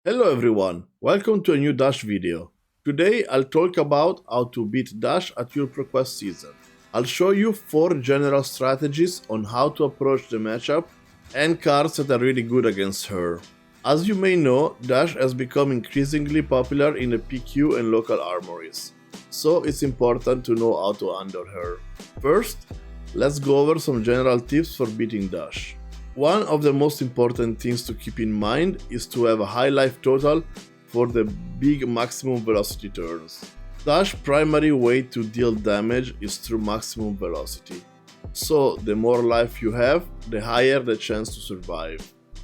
Hello everyone, welcome to a new Dash video. Today I'll talk about how to beat Dash at your ProQuest season. I'll show you 4 general strategies on how to approach the matchup and cards that are really good against her. As you may know, Dash has become increasingly popular in the PQ and local armories, so it's important to know how to handle her. First, let's go over some general tips for beating Dash. One of the most important things to keep in mind is to have a high life total for the big maximum velocity turns. Dash's primary way to deal damage is through maximum velocity, so the more life you have, the higher the chance to survive.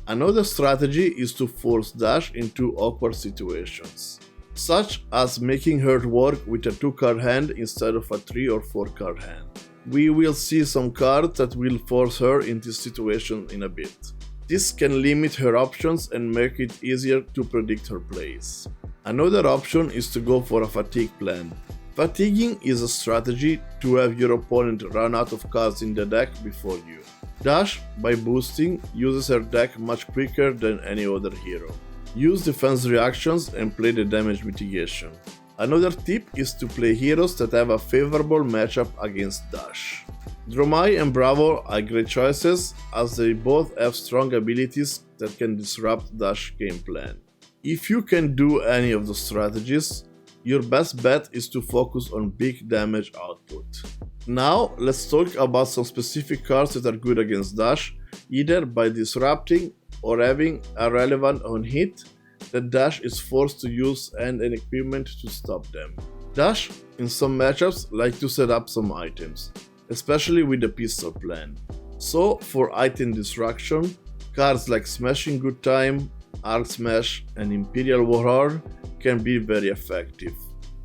Another strategy is to force Dash into awkward situations, such as making her work with a 2-card hand instead of a 3 or 4-card hand. We will see some cards that will force her in this situation in a bit. This can limit her options and make it easier to predict her plays. Another option is to go for a fatigue plan. Fatiguing is a strategy to have your opponent run out of cards in the deck before you. Dash, by boosting, uses her deck much quicker than any other hero. Use defense reactions and play the damage mitigation. Another tip is to play heroes that have a favorable matchup against Dash. Dromai and Bravo are great choices as they both have strong abilities that can disrupt Dash game plan. If you can do any of the strategies, your best bet is to focus on big damage output. Now let's talk about some specific cards that are good against Dash, either by disrupting or having a relevant on hit that Dash is forced to use and an equipment to stop them. Dash, in some matchups, like to set up some items, especially with the pistol plan. So, for item destruction, cards like Smashing Good Time, Arc Smash, and Imperial Warlord can be very effective.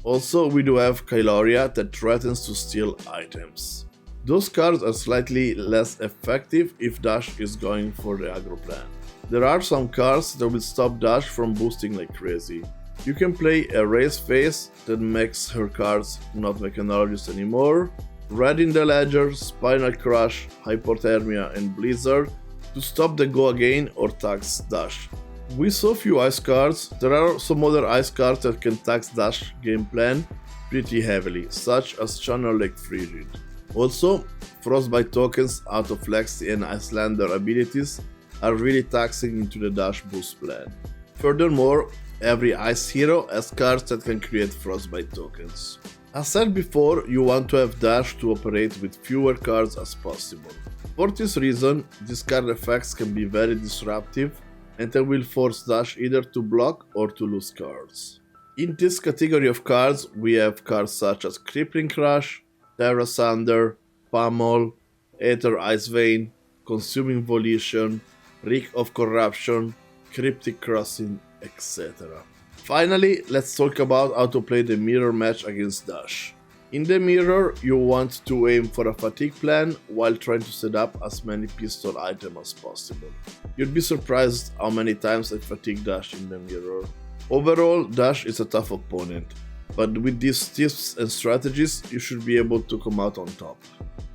Also, we do have Kyloria that threatens to steal items. Those cards are slightly less effective if Dash is going for the aggro plan. There are some cards that will stop Dash from boosting like crazy. You can play a Race Face that makes her cards not Mechanologist anymore, Red in the Ledger, Spinal Crush, Hypothermia, and Blizzard to stop the Go Again or tax Dash. We saw few ice cards. There are some other ice cards that can tax Dash game plan pretty heavily, such as Channel Lake Frigid. Also, Frostbite tokens out of Lexi and Icelander abilities are really taxing into the Dash boost plan. Furthermore, every ice hero has cards that can create Frostbite tokens. As said before, you want to have Dash to operate with fewer cards as possible. For this reason, these card effects can be very disruptive and they will force Dash either to block or to lose cards. In this category of cards, we have cards such as Crippling Crush, Terra Sander, Pummel, Aether Ice Vein, Consuming Volition, Reek of Corruption, Cryptic Crossing, etc. Finally, let's talk about how to play the mirror match against Dash. In the mirror, you want to aim for a fatigue plan while trying to set up as many pistol items as possible. You'd be surprised how many times I fatigue Dash in the mirror. Overall, Dash is a tough opponent, but with these tips and strategies, you should be able to come out on top.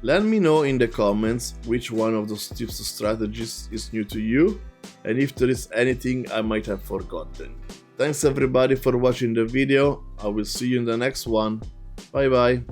Let me know in the comments which one of those tips or strategies is new to you, and if there is anything I might have forgotten. Thanks everybody for watching the video, I will see you in the next one, bye bye.